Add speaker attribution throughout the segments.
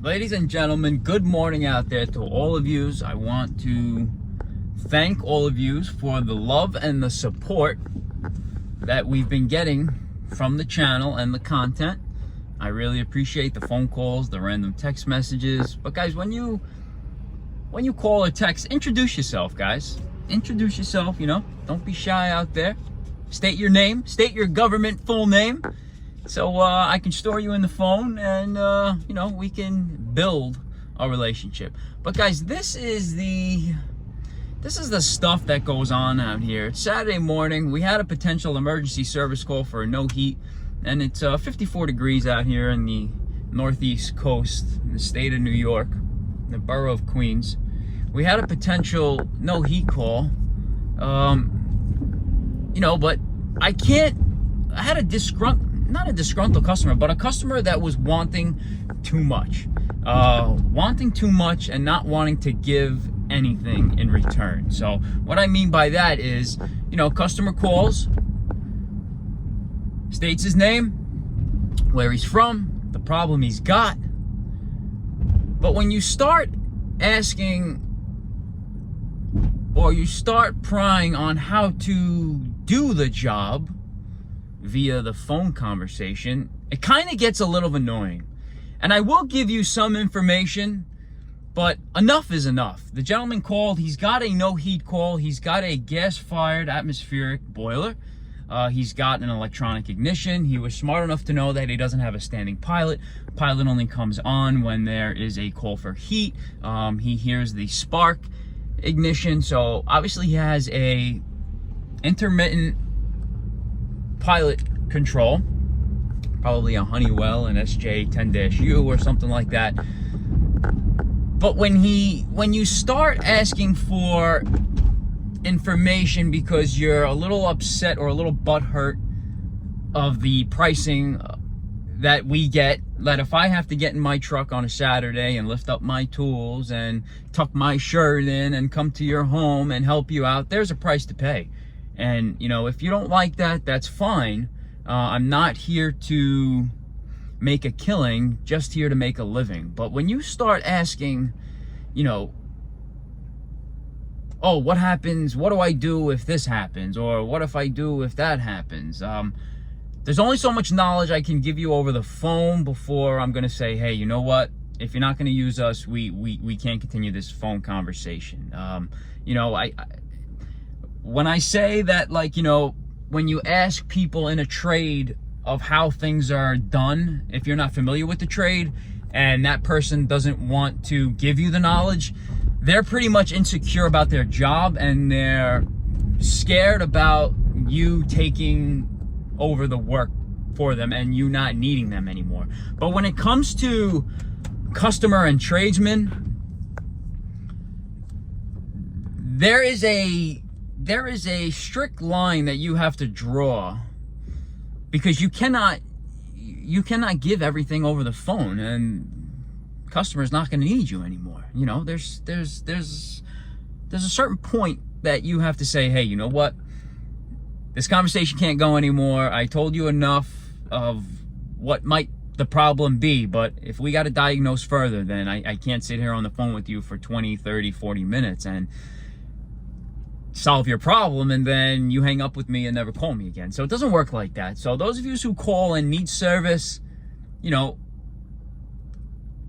Speaker 1: Ladies and gentlemen, good morning out there to all of yous. I want to thank all of yous for the love and the support that we've been getting from the channel and the content. I really appreciate the phone calls, the random text messages. But guys, when you call or text, introduce yourself, guys. Introduce yourself, don't be shy out there. State your name, state your government full name, so I can store you in the phone and we can build a relationship. But guys, this is the stuff that goes on out here. It's Saturday morning. We had a potential emergency service call for a no heat, and it's 54 degrees out here in the northeast coast in the state of New York, in the borough of Queens. We had a potential no heat call, but I had not a disgruntled customer, but a customer that was wanting too much and not wanting to give anything in return. So what I mean by that is, customer calls, states his name, where he's from, the problem he's got. But when you start asking, or you start prying on how to do the job via the phone conversation, it kind of gets a little annoying. And I will give you some information, but enough is enough. The gentleman called. He's got a no heat call. He's got a gas-fired atmospheric boiler. He's got an electronic ignition. He was smart enough to know that he doesn't have a standing pilot. Pilot only comes on when there is a call for heat. He hears the spark ignition, so obviously he has a intermittent pilot control, probably a Honeywell, an SJ10-U or something like that. But when you start asking for information because you're a little upset or a little butthurt of the pricing that we get, that if I have to get in my truck on a Saturday and lift up my tools and tuck my shirt in and come to your home and help you out, there's a price to pay. And, if you don't like that, that's fine. I'm not here to make a killing, just here to make a living. But when you start asking, oh, what happens? What do I do if this happens? Or what if I do if that happens? There's only so much knowledge I can give you over the phone before I'm going to say, hey, you know what? If you're not going to use us, we can't continue this phone conversation. When I say that, when you ask people in a trade of how things are done, if you're not familiar with the trade and that person doesn't want to give you the knowledge, they're pretty much insecure about their job and they're scared about you taking over the work for them and you not needing them anymore. But when it comes to customer and tradesmen, there is a strict line that you have to draw, because you cannot give everything over the phone, and customer's not going to need you anymore. There's a certain point that you have to say, hey, you know what? This conversation can't go anymore. I told you enough of what might the problem be, but if we got to diagnose further, then I can't sit here on the phone with you for 20, 30, 40 minutes and solve your problem and then you hang up with me and never call me again. So it doesn't work like that. So those of you who call and need service,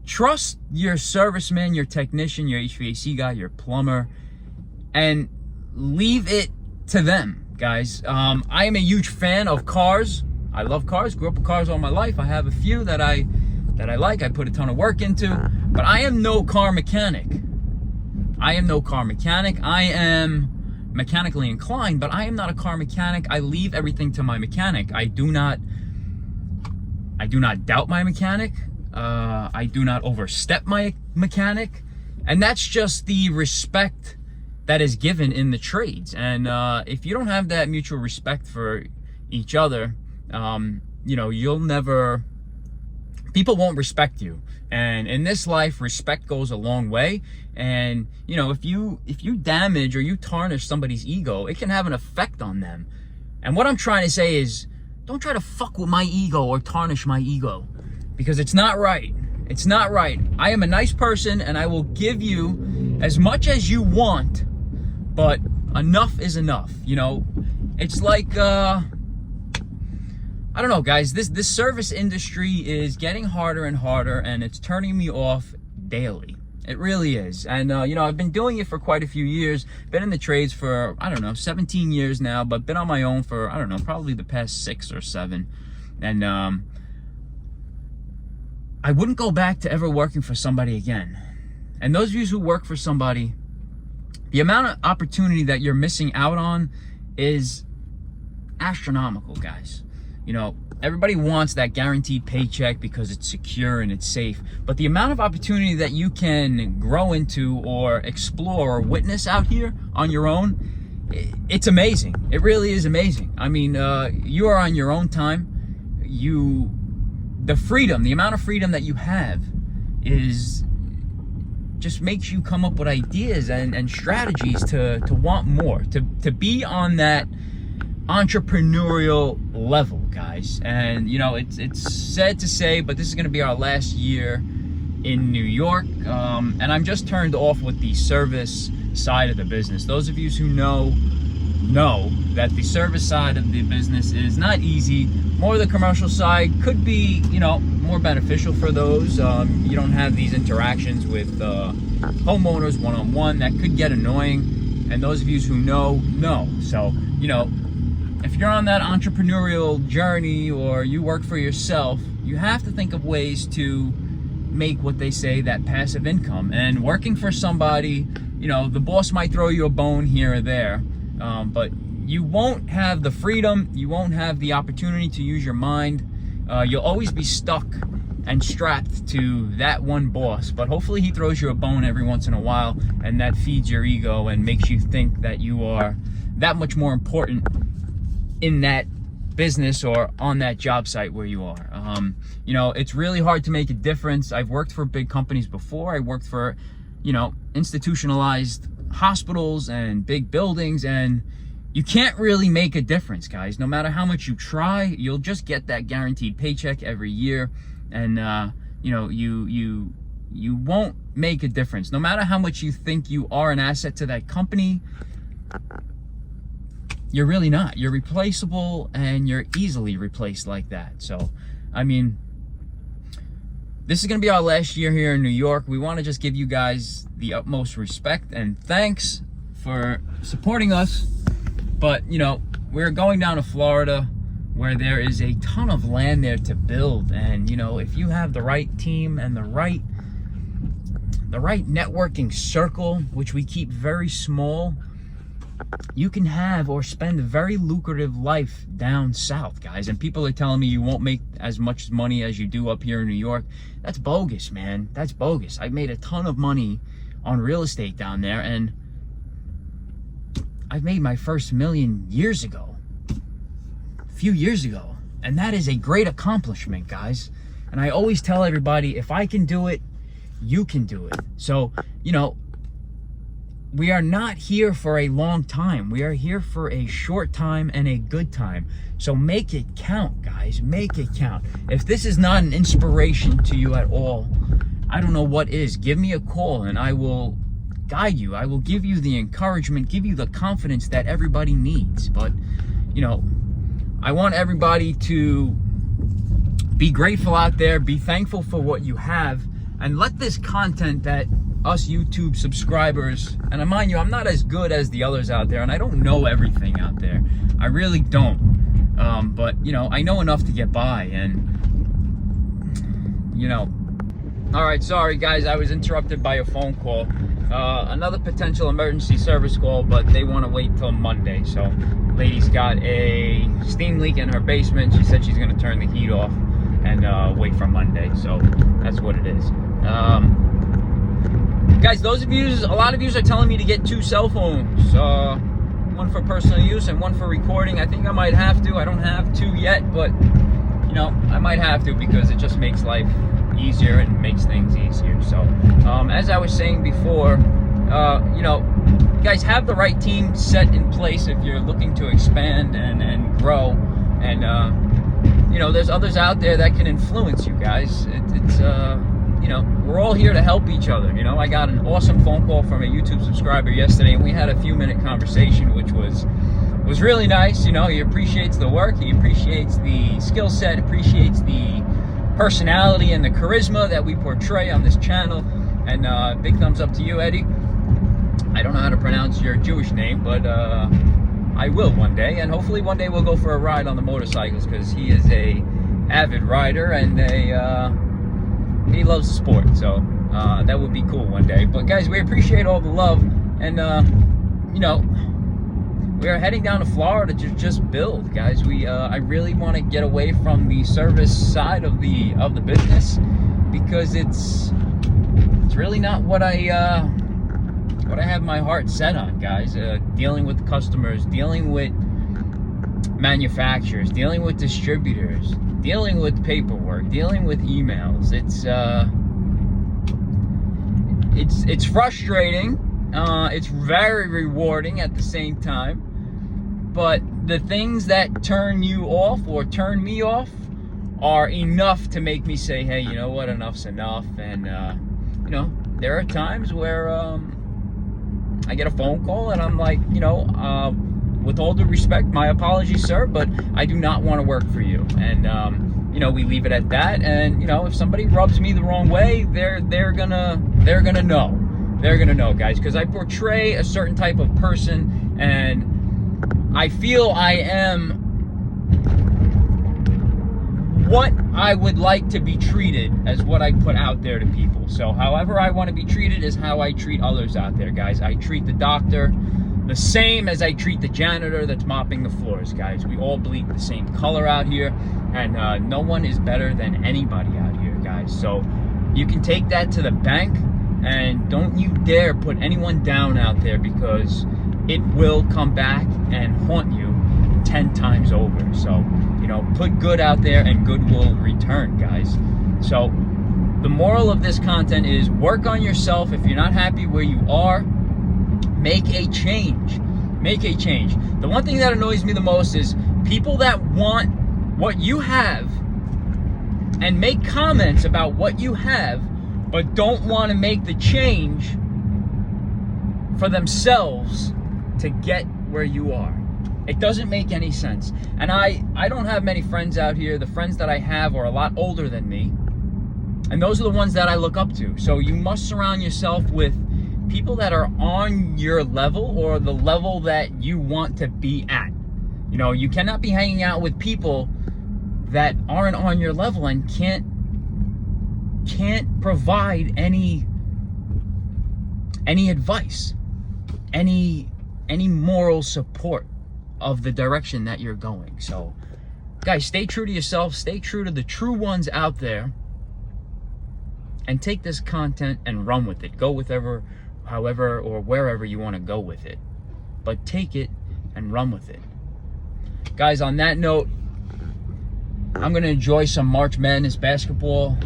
Speaker 1: trust your serviceman, your technician, your HVAC guy, your plumber, and leave it to them, guys. I am a huge fan of cars. I love cars. Grew up with cars all my life. I have a few that I like. I put a ton of work into, but I am no car mechanic. I am mechanically inclined, but I am not a car mechanic. I leave everything to my mechanic. I do not doubt my mechanic. I do not overstep my mechanic. And that's just the respect that is given in the trades. And if you don't have that mutual respect for each other, people won't respect you. And in this life, respect goes a long way. And if you damage or you tarnish somebody's ego, it can have an effect on them. And what I'm trying to say is, don't try to fuck with my ego or tarnish my ego, because it's not right. It's not right. I am a nice person and I will give you as much as you want, but enough is enough. You know, it's like, I don't know, guys, this service industry is getting harder and harder, and it's turning me off daily. It really is. And, you know, I've been doing it for quite a few years, been in the trades for, I don't know, 17 years now, but been on my own for, I don't know, probably the past 6 or 7. And, I wouldn't go back to ever working for somebody again. And those of you who work for somebody, the amount of opportunity that you're missing out on is astronomical, guys. You know, everybody wants that guaranteed paycheck because it's secure and it's safe. But the amount of opportunity that you can grow into or explore or witness out here on your own, it's amazing. It really is amazing. I mean, you are on your own time. The freedom, the amount of freedom that you have is just makes you come up with ideas and strategies to want more, to be on that entrepreneurial level, guys. And you know, it's sad to say, but this is going to be our last year in New York, and I'm just turned off with the service side of the business. Those of you who know that the service side of the business is not easy. More of the commercial side could be, you know, more beneficial for those. You don't have these interactions with homeowners one-on-one. That could get annoying, and those of you who know. So, you know, if you're on that entrepreneurial journey or you work for yourself, you have to think of ways to make what they say that passive income. And working for somebody, you know, the boss might throw you a bone here or there, but you won't have the freedom, you won't have the opportunity to use your mind. You'll always be stuck and strapped to that one boss, but hopefully he throws you a bone every once in a while, and that feeds your ego and makes you think that you are that much more important in that business or on that job site where you are. You know, it's really hard to make a difference. I've worked for big companies before. I worked for, you know, institutionalized hospitals and big buildings, and you can't really make a difference, guys. No matter how much you try, you'll just get that guaranteed paycheck every year, and you know, you won't make a difference. No matter how much you think you are an asset to that company, you're really not. You're replaceable, and you're easily replaced like that. So, I mean, this is going to be our last year here in New York. We want to just give you guys the utmost respect and thanks for supporting us. But, you know, we're going down to Florida, where there is a ton of land there to build. And, you know, if you have the right team and the right networking circle, which we keep very small, you can have or spend a very lucrative life down south, guys. And people are telling me you won't make as much money as you do up here in New York. That's bogus, man. That's bogus. I made a ton of money on real estate down there, and I've made my first $1 million years ago, a few years ago. And that is a great accomplishment, guys. And I always tell everybody, if I can do it, you can do it. So, you know, we are not here for a long time. We are here for a short time and a good time. So make it count, guys. Make it count. If this is not an inspiration to you at all, I don't know what is. Give me a call and I will guide you. I will give you the encouragement, give you the confidence that everybody needs. But, you know, I want everybody to be grateful out there, be thankful for what you have, and let this content that us YouTube subscribers, and mind you, I'm not as good as the others out there, and I don't know everything out there. I really don't. But, you know, I know enough to get by, and, you know. All right, sorry, guys. I was interrupted by a phone call. Another potential emergency service call, but they want to wait till Monday. So, lady's got a steam leak in her basement. She said she's going to turn the heat off and wait for Monday. So, that's what it is. Guys, a lot of you are telling me to get 2 cell phones, one for personal use and one for recording. I think I might have to. I don't have 2 yet, but, you know, I might have to because it just makes life easier and makes things easier. So, as I was saying before, you know, you guys have the right team set in place if you're looking to expand and grow. And, you know, there's others out there that can influence you guys. we're all here to help each other. I got an awesome phone call from a YouTube subscriber yesterday, and we had a few minute conversation, which was really nice. He appreciates the work, he appreciates the skill set, appreciates the personality and the charisma that we portray on this channel. And big thumbs up to you, Eddie. I don't know how to pronounce your Jewish name, but I will one day, and hopefully one day we'll go for a ride on the motorcycles, because he is a avid rider and he loves the sport. So that would be cool one day. But guys, we appreciate all the love, and we are heading down to Florida to just build, guys. I really want to get away from the service side of the business, because it's really not what I have my heart set on, guys. Dealing with customers, dealing with manufacturers, dealing with distributors, dealing with paperwork, dealing with emails. It's frustrating. It's very rewarding at the same time. But the things that turn you off or turn me off are enough to make me say, hey, you know what, enough's enough. And there are times where I get a phone call and I'm like, with all due respect, my apologies, sir, but I do not want to work for you. And we leave it at that. And if somebody rubs me the wrong way, they're gonna know. They're gonna know, guys, because I portray a certain type of person, and I feel I am what I would like to be treated as what I put out there to people. So however I want to be treated is how I treat others out there, guys. I treat the doctor the same as I treat the janitor that's mopping the floors, guys. We all bleed the same color out here, and no one is better than anybody out here, guys. So you can take that to the bank, and don't you dare put anyone down out there, because it will come back and haunt you 10 times over. So put good out there and good will return, guys. So the moral of this content is work on yourself. If you're not happy where you are, make a change. Make a change. The one thing that annoys me the most is people that want what you have and make comments about what you have, but don't want to make the change for themselves to get where you are. It doesn't make any sense. And I don't have many friends out here. The friends that I have are a lot older than me, and those are the ones that I look up to. So you must surround yourself with people that are on your level, or the level that you want to be at. You cannot be hanging out with people that aren't on your level and can't provide any advice, any moral support of the direction that you're going. So guys, stay true to yourself, stay true to the true ones out there, and take this content and run with it. Go with however or wherever you want to go with it, but take it and run with it. Guys, on that note, I'm going to enjoy some March Madness basketball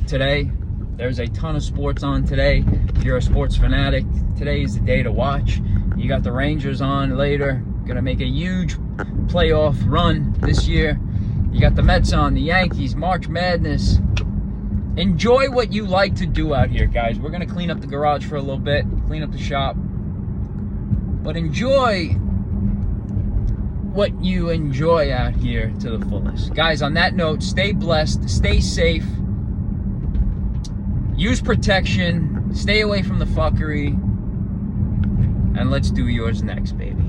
Speaker 1: today. There's a ton of sports on today. If you're a sports fanatic, today is the day to watch. You got the Rangers on later, gonna make a huge playoff run this year. You got the Mets on, the Yankees, March Madness. Enjoy what you like to do out here, guys. We're gonna clean up the garage for a little bit, clean up the shop, but enjoy what you enjoy out here to the fullest. Guys, on that note, stay blessed, stay safe, use protection, stay away from the fuckery, and let's do yours next, baby.